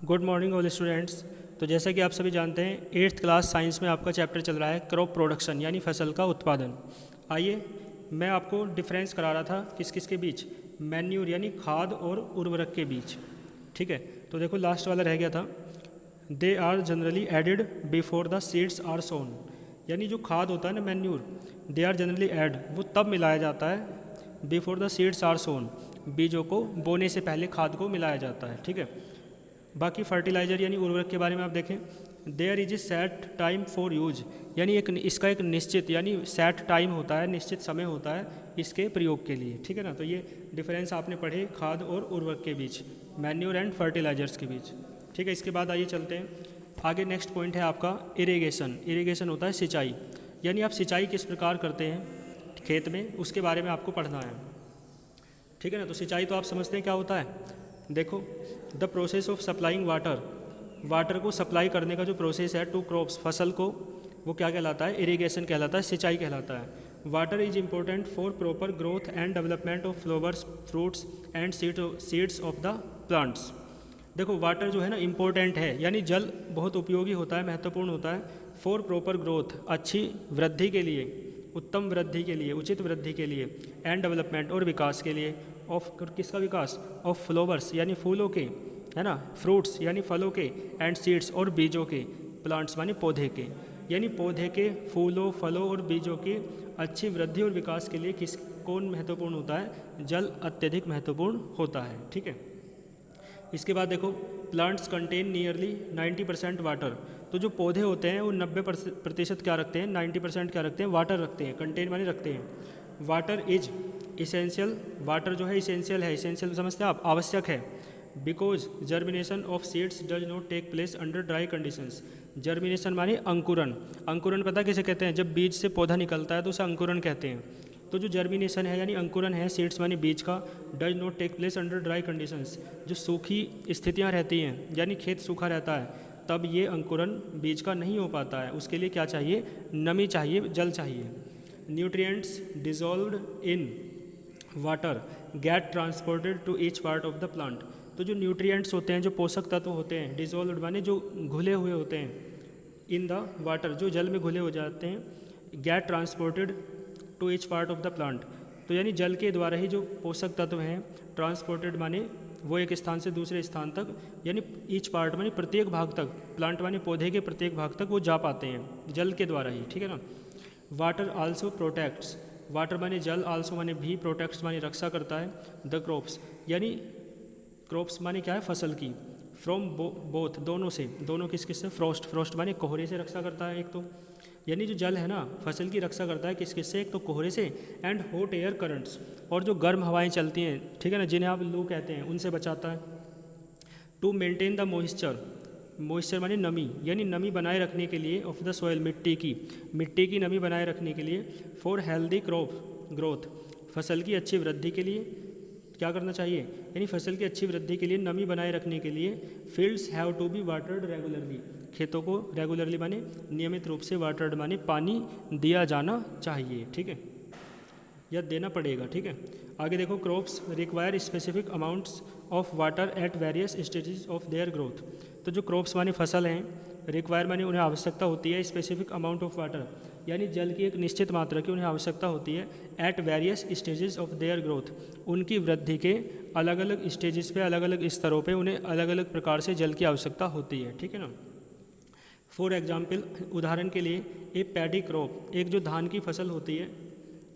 Good morning all students. तो जैसा कि आप सभी जानते हैं 8th क्लास साइंस में आपका चैप्टर चल रहा है क्रॉप प्रोडक्शन यानी फसल का उत्पादन। आइए मैं आपको डिफरेंस करा रहा था किस किस के बीच, मैन्यूर यानी खाद और उर्वरक के बीच। ठीक है, तो देखो लास्ट वाला रह गया था, they are generally added before the seeds are sown. यानी जो खाद होता है ना manure, they are generally add, वो तब मिलाया जाता है before the seeds are sown, बीजों को बोने से पहले खाद को मिलाया जाता है। ठीक है, बाकी फर्टिलाइज़र यानी उर्वरक के बारे में आप देखें, there is a set time for use, यानी इसका एक निश्चित यानी सेट टाइम होता है, निश्चित समय होता है इसके प्रयोग के लिए। ठीक है ना, तो ये डिफरेंस आपने पढ़े खाद और उर्वरक के बीच, मैन्योर एंड फर्टिलाइजर्स के बीच। ठीक है, इसके बाद आइए चलते हैं आगे। नेक्स्ट पॉइंट है आपका इरिगेशन। इरिगेशन होता है सिंचाई, यानी आप सिंचाई किस प्रकार करते हैं खेत में, उसके बारे में आपको पढ़ना है। ठीक है ना, तो सिंचाई तो आप समझते हैं क्या होता है। देखो, the process of supplying water, water को सप्लाई करने का जो प्रोसेस है टू क्रॉप्स, फसल को, वो क्या कहलाता है, इरिगेशन कहलाता है, सिंचाई कहलाता है। Water is important for proper growth and development of flowers, fruits and seeds of the plants. देखो वाटर जो है ना इम्पोर्टेंट है, यानी जल बहुत उपयोगी होता है, महत्वपूर्ण होता है, फॉर प्रॉपर ग्रोथ, अच्छी वृद्धि के लिए, उत्तम वृद्धि के लिए, उचित वृद्धि के लिए, एंड डेवलपमेंट और विकास के लिए, ऑफ किसका विकास, ऑफ फ्लावर्स यानी फूलों के, है ना, फ्रूट्स यानी फलों के, एंड सीड्स और बीजों के, प्लांट्स माने पौधे के, यानी पौधे के फूलों फलों और बीजों के अच्छी वृद्धि और विकास के लिए कौन महत्वपूर्ण होता है, जल अत्यधिक महत्वपूर्ण होता है। ठीक है, इसके बाद देखो, प्लांट्स कंटेन नियरली 90% वाटर, तो जो पौधे होते हैं वो 90% क्या रखते हैं, 90% क्या रखते हैं, वाटर रखते हैं, कंटेन माने रखते हैं। वाटर इज इसेंशियल, वाटर जो है इसेंशियल है, इसेंशियल समझते हैं आप, आवश्यक है, because germination of seeds does not take place under dry conditions. Germination माने अंकुरन, अंकुरन पता किसे कहते हैं, जब बीज से पौधा निकलता है तो उसे अंकुरन कहते हैं। तो जो जर्मिनेशन है यानी अंकुरन है सीड्स माने बीज का, does not take place under dry conditions, जो सूखी स्थितियाँ रहती हैं यानी खेत सूखा रहता है तब ये अंकुरन बीज का नहीं हो पाता है, उसके लिए क्या चाहिए, नमी चाहिए, जल चाहिए। Nutrients dissolved in water get transported to each part of the plant. तो जो न्यूट्रिएंट्स होते हैं, जो पोषक तत्व होते हैं, डिजॉल्व्ड माने जो घुले हुए होते हैं, इन द वाटर जो जल में घुले हो जाते हैं, get transported to each part of the plant, तो यानी जल के द्वारा ही जो पोषक तत्व हैं, ट्रांसपोर्टेड माने वो एक स्थान से दूसरे स्थान तक, यानी ईच पार्ट माने प्रत्येक भाग तक, प्लांट माने पौधे के प्रत्येक भाग तक वो जा पाते हैं जल के द्वारा ही। ठीक है ना, वाटर आल्सो प्रोटेक्ट्स, वाटर माने जल, आल्सो माने भी, प्रोटेक्ट्स माने रक्षा करता है, द क्रॉप्स यानी क्रॉप्स माने क्या है, फसल की, फ्रॉम बोथ दोनों से, दोनों किस किस से, फ्रॉस्ट, फ्रॉस्ट माने कोहरे से रक्षा करता है एक तो, यानी जो जल है ना फसल की रक्षा करता है किस किस से, एक तो कोहरे से, एंड हॉट एयर करंट्स, और जो गर्म हवाएं चलती हैं, ठीक है ना, जिन्हें आप लू कहते हैं, उनसे बचाता है। To maintain the moisture, moisture माने नमी, यानी नमी बनाए रखने के लिए, ऑफ द सॉइल मिट्टी की नमी बनाए रखने के लिए, फॉर हेल्दी क्रॉप ग्रोथ, फसल की अच्छी वृद्धि के लिए क्या करना चाहिए, यानी फसल की अच्छी वृद्धि के लिए नमी बनाए रखने के लिए, fields have to be watered regularly, खेतों को रेगुलरली माने नियमित रूप से, वाटर्ड माने पानी दिया जाना चाहिए। ठीक है, या देना पड़ेगा। ठीक है, आगे देखो, crops require specific amounts of water at various stages of their growth. तो जो क्रॉप्स माने फसल हैं, रिक्वायर माने उन्हें आवश्यकता होती है, स्पेसिफिक अमाउंट ऑफ वाटर यानी जल की एक निश्चित मात्रा की उन्हें आवश्यकता होती है, at various stages of their growth, उनकी वृद्धि के अलग अलग स्टेजेस पे, अलग अलग स्तरों पे उन्हें अलग अलग प्रकार से जल की आवश्यकता होती है। ठीक है ना, फॉर एग्जाम्पल उदाहरण के लिए, ए पैडी क्रॉप, एक जो धान की फसल होती है,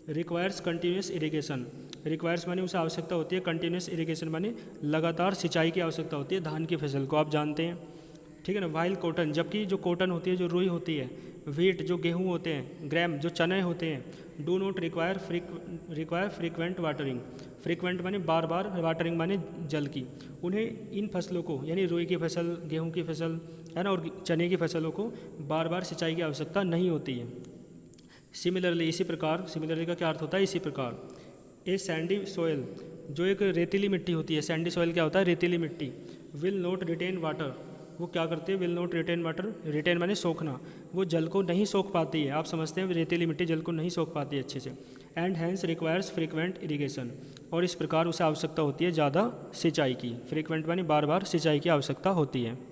रिक्वायर्स कंटिन्यूस इरिगेशन, रिक्वायर्स माने उसे आवश्यकता होती है, कंटिन्यूस इरिगेशन माने लगातार सिंचाई की आवश्यकता होती है धान की फसल को, आप जानते हैं। ठीक है ना, वाइल कॉटन, जबकि जो कॉटन होती है, जो रुई होती है, वीट जो गेहूँ होते हैं, ग्रैम जो चने होते हैं, do not require frequent watering, frequent माने बार बार, वाटरिंग माने जल की, उन्हें इन फसलों को यानी रुई की फसल, गेहूँ की फसल, है ना, और चने की फसलों को बार बार सिंचाई की आवश्यकता नहीं होती है। सिमिलरली, इसी प्रकार, सिमिलरली का क्या अर्थ होता है, इसी प्रकार, ए सैंडी सॉइल, जो एक रेतीली मिट्टी होती है, सैंडी सॉइल क्या होता है, रेतीली मिट्टी, विल नॉट रिटेन वाटर, वो क्या करती है, will not retain water, retain माने सोखना, वो जल को नहीं सोख पाती है। आप समझते हैं रेतीली मिट्टी जल को नहीं सोख पाती है अच्छे से। And hence requires frequent irrigation, और इस प्रकार उसे आवश्यकता होती है ज़्यादा सिंचाई की। फ्रीक्वेंट माने बार बार सिंचाई की आवश्यकता होती है।